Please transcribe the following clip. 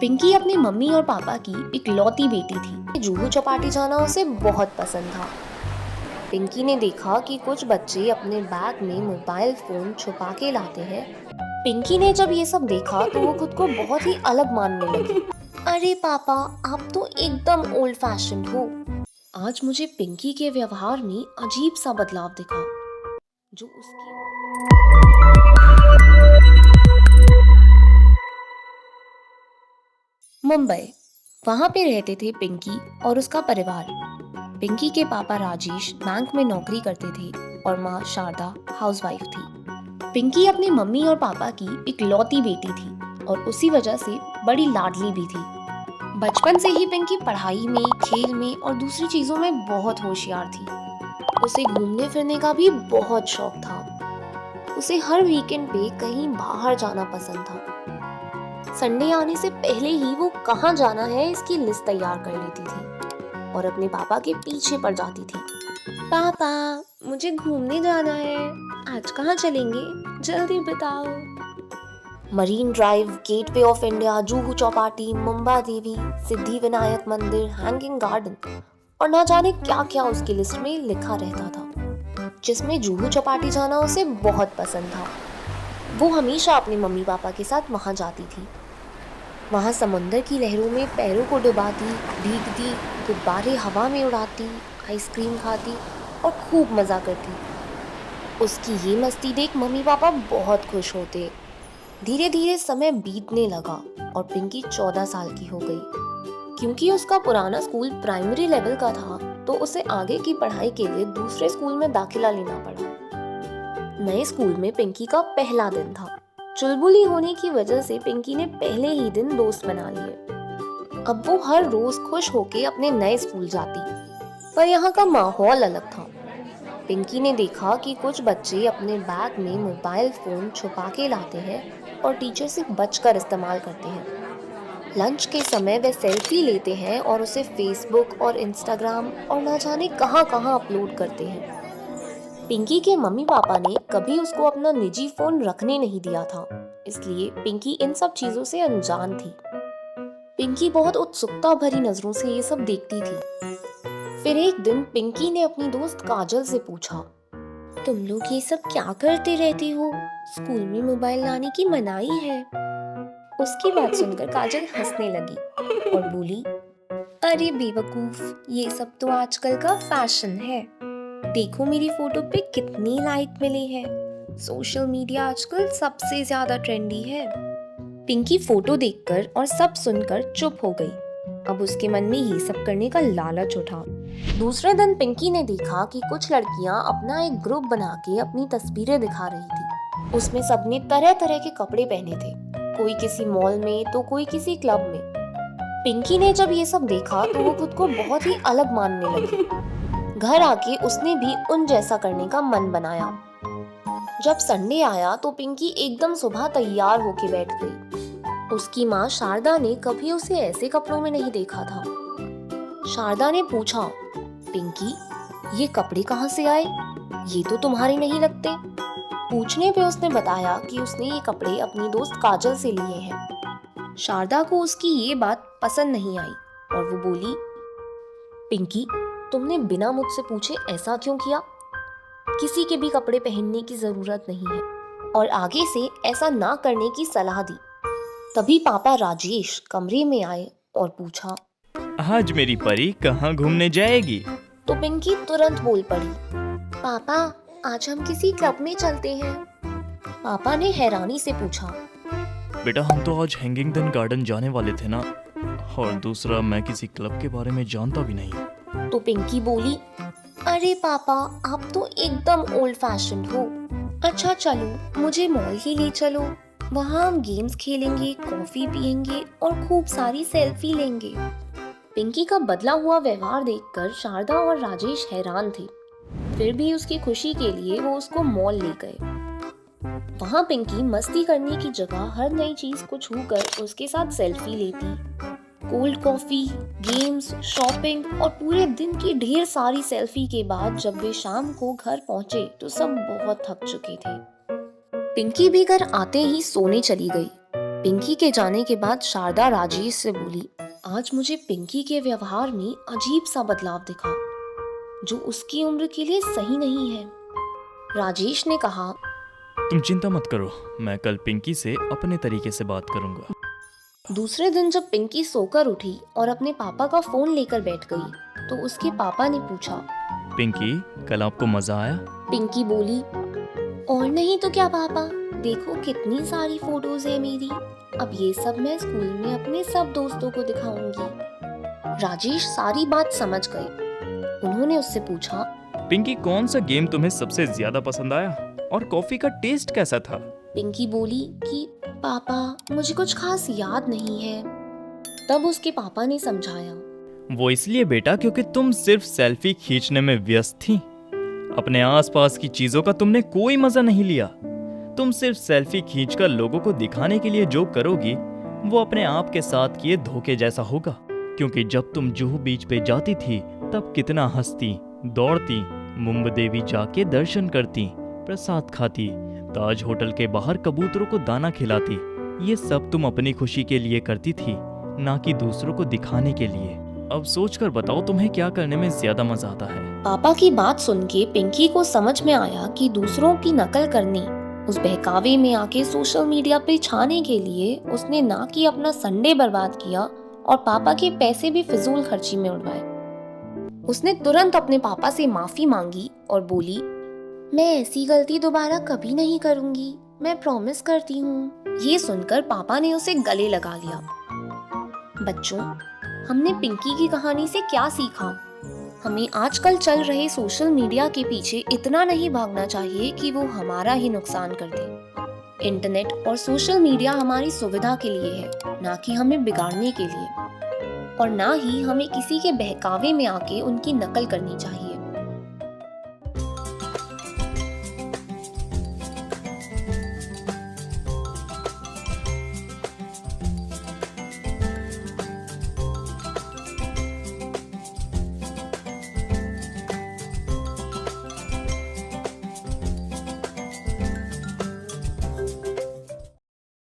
पिंकी अपनी मम्मी और पापा की इकलौती बेटी थी। जुहू चौपाटी जाना उसे बहुत पसंद था। पिंकी ने देखा कि कुछ बच्चे अपने बैग में मोबाइल फोन छुपा के लाते हैं। पिंकी ने जब ये सब देखा तो वो खुद को बहुत ही अलग मानने लगी। अरे पापा, आप तो एकदम ओल्ड फैशन्ड हो। आज मुझे पिंकी के व्यवहार में अजीब सा बदलाव दिखा, जो उसकी मुंबई, वहां पे रहते थे पिंकी और उसका परिवार। पिंकी के पापा राजेश बैंक में नौकरी करते थे और माँ शारदा हाउसवाइफ थी। पिंकी अपनी मम्मी और पापा की इकलौती बेटी थी और उसी वजह से बड़ी लाडली भी थी। बचपन से ही पिंकी पढ़ाई में, खेल में और दूसरी चीजों में बहुत होशियार थी। उसे घूमने फिरने का भी बहुत शौक था। उसे हर वीकेंड पे कहीं बाहर जाना पसंद था। संडे आने से पहले ही वो कहाँ जाना है इसकी लिस्ट तैयार कर लेती थी और अपने पापा के पीछे पड़ जाती थी। पापा, मुझे घूमने जाना है, आज कहाँ चलेंगे, जल्दी बताओ। Marine Drive, Gateway of India, Juhu Chowpatty, Mumba Devi, Siddhi Vinayak मंदिर, हैंगिंग गार्डन और ना जाने क्या क्या उसकी लिस्ट में लिखा रहता था। जिसमें जुहू चौपाटी जाना उसे बहुत पसंद था। वो हमेशा अपने मम्मी पापा के साथ वहां जाती थी। वहां समुंदर की लहरों में पैरों को डुबाती, भीगती, गुब्बारे हवा में उड़ाती, आइसक्रीम खाती और खूब मजा करती। उसकी ये मस्ती देख मम्मी पापा बहुत खुश होते। धीरे धीरे समय बीतने लगा और पिंकी 14 साल की हो गई। क्योंकि उसका पुराना स्कूल प्राइमरी लेवल का था तो उसे आगे की पढ़ाई के लिए दूसरे स्कूल में दाखिला लेना पड़ा। नए स्कूल में पिंकी का पहला दिन था। चुलबुली होने की वजह से पिंकी ने पहले ही दिन दोस्त बना लिए। अब वो हर रोज खुश होके अपने नए स्कूल जाती, पर यहाँ का माहौल अलग था। पिंकी ने देखा कि कुछ बच्चे अपने बैग में मोबाइल फोन छुपा के लाते हैं और टीचर से बचकर इस्तेमाल करते हैं। लंच के समय वे सेल्फी लेते हैं और उसे फेसबुक और इंस्टाग्राम और ना जाने कहां कहां अपलोड करते हैं। पिंकी के मम्मी पापा ने कभी उसको अपना निजी फोन रखने नहीं दिया था, इसलिए पिंकी इन सब चीजों से अनजान थी। पिंकी बहुत उत्सुकता भरी नजरों से ये सब देखती थी। फिर एक दिन पिंकी ने अपनी दोस्त काजल से पूछा, तुम लोग ये सब क्या करते रहते हो? स्कूल में मोबाइल लाने की मनाही है। उसकी बात सुनकर काजल हंसने लगी और बोली, अरे बेवकूफ, ये सब तो आजकल का फैशन है। देखो मेरी फोटो पे कितनी लाइक मिली है। सोशल मीडिया आजकल सबसे ज्यादा ट्रेंडी है। पिंकी फोटो देखकर और सब सुनकर चुप हो गई। अब उसके मन में ये सब करने का लालच उठा। दूसरे दिन पिंकी ने देखा कि कुछ लड़कियां अपना एक ग्रुप बना के अपनी तस्वीरें दिखा रही थी। उसमें सबने तरह तरह के कपड़े पहने थे, कोई किसी मॉल में तो कोई किसी क्लब में। पिंकी ने जब ये सब देखा तो वो खुद को बहुत ही अलग मानने लगी। घर आके उसने भी उन जैसा करने का मन बनाया। जब संडे आया तो पिंकी एकदम सुबह तैयार होके बैठ गई। उसकी माँ शारदा ने कभी उसे ऐसे कपड़ों में नहीं देखा था। शारदा ने पूछा, पिंकी, ये कपड़े कहाँ से आए? ये तो तुम्हारे नहीं लगते। पूछने पे उसने बताया कि उसने ये कपड़े अपनी दोस्त काजल से लिए हैं। शारदा को उसकी ये बात पसंद नहीं आई और वो बोली, पिंकी, तुमने बिना मुझसे पूछे ऐसा क्यों किया? किसी के भी कपड़े पहनने की जरूरत नहीं है और आगे से ऐसा ना करने की सलाह दी। तभी पापा राजेश कमरे में आए और पूछा, आज मेरी परी कहाँ घूमने जाएगी? तो पिंकी तुरंत बोल पड़ी, पापा, आज हम किसी क्लब में चलते हैं। पापा ने हैरानी से पूछा, बेटा, हम तो आज हैंगिंगटन गार्डन जाने वाले थे ना, और दूसरा मैं किसी क्लब के बारे में जानता भी नहीं। तो पिंकी बोली, अरे पापा, आप तो एकदम ओल्ड फैशन्ड हो। अच्छा चलो, मुझे मॉल ही ले चलो। वहाँ हम गेम्स खेलेंगे, कॉफी पियेंगे और खूब सारी सेल्फी लेंगे। पिंकी का बदला हुआ व्यवहार देखकर शारदा और राजेश हैरान थे। फिर भी उसकी खुशी के लिए वो उसको मॉल ले गए। वहाँ पिंकी मस्ती करने की जगह हर नई चीज को छूकर उसके साथ सेल्फी लेती। कोल्ड कॉफी, गेम्स, शॉपिंग और पूरे दिन की ढेर सारी सेल्फी के बाद जब वे शाम को घर पहुंचे तो सब बहुत थक चुके थे। पिंकी भी घर आते ही सोने चली गई। पिंकी के जाने के बाद शारदा राजेश से बोली, आज मुझे पिंकी के व्यवहार में अजीब सा बदलाव दिखा, जो उसकी उम्र के लिए सही नहीं है। राजेश ने कहा, तुम चिंता मत करो, मैं कल पिंकी से अपने तरीके से बात करूंगा। दूसरे दिन जब पिंकी सोकर उठी और अपने पापा का फोन लेकर बैठ गई, तो उसके पापा ने पूछा, पिंकी, कल आपको मजा आया? पिंकी बोली, और नहीं तो क्या पापा, देखो कितनी सारी फोटोज है मेरी, अब ये सब मैं स्कूल में अपने सब दोस्तों को दिखाऊंगी। राजेश सारी बात समझ गए। उन्होंने उससे पूछा, पिंकी, कौन सा गेम तुम्हें सबसे ज्यादा पसंद आया और कॉफी का टेस्ट कैसा था? पिंकी बोली कि पापा, मुझे कुछ खास याद नहीं है। तब उसके पापा ने समझाया, वो इसलिए बेटा क्योंकि तुम सिर्फ सेल्फी खींचने में व्यस्त थी। अपने आसपास की चीजों का तुमने कोई मजा नहीं लिया। तुम सिर्फ सेल्फी खींचकर लोगों को दिखाने के लिए जो करोगी, वो अपने आप के साथ किए धोखे जैसा होगा। क्योंकि जब तुम जुहू बीच पे जाती थी, तब कितना हंसती, दौड़ती, मुंबई देवी जाके दर्शन करती, प्रसाद खाती, ताज होटल के बाहर कबूतरों को दाना खिलाती। ये सब तुम अपनी खुशी के लिए करती थी, ना कि दूसरों को दिखाने के लिए। अब सोचकर बताओ, तुम्हें क्या करने में ज्यादा मजा आता है? पापा की बात सुन के पिंकी को समझ में आया कि दूसरों की नकल करनी, उस बहकावे में आके सोशल मीडिया पे छाने के लिए उसने ना कि अपना संडे बर्बाद किया और पापा के पैसे भी फिजूल खर्ची में उड़वाए। उसने तुरंत अपने पापा से माफी मांगी और बोली, मैं ऐसी गलती दोबारा कभी नहीं करूंगी, मैं प्रॉमिस करती हूँ। ये सुनकर पापा ने उसे गले लगा लिया। बच्चों, हमने पिंकी की कहानी से क्या सीखा? हमें आजकल चल रहे सोशल मीडिया के पीछे इतना नहीं भागना चाहिए कि वो हमारा ही नुकसान कर दे। इंटरनेट और सोशल मीडिया हमारी सुविधा के लिए है, ना कि हमें बिगाड़ने के लिए। और ना ही हमें किसी के बहकावे में आके उनकी नकल करनी चाहिए।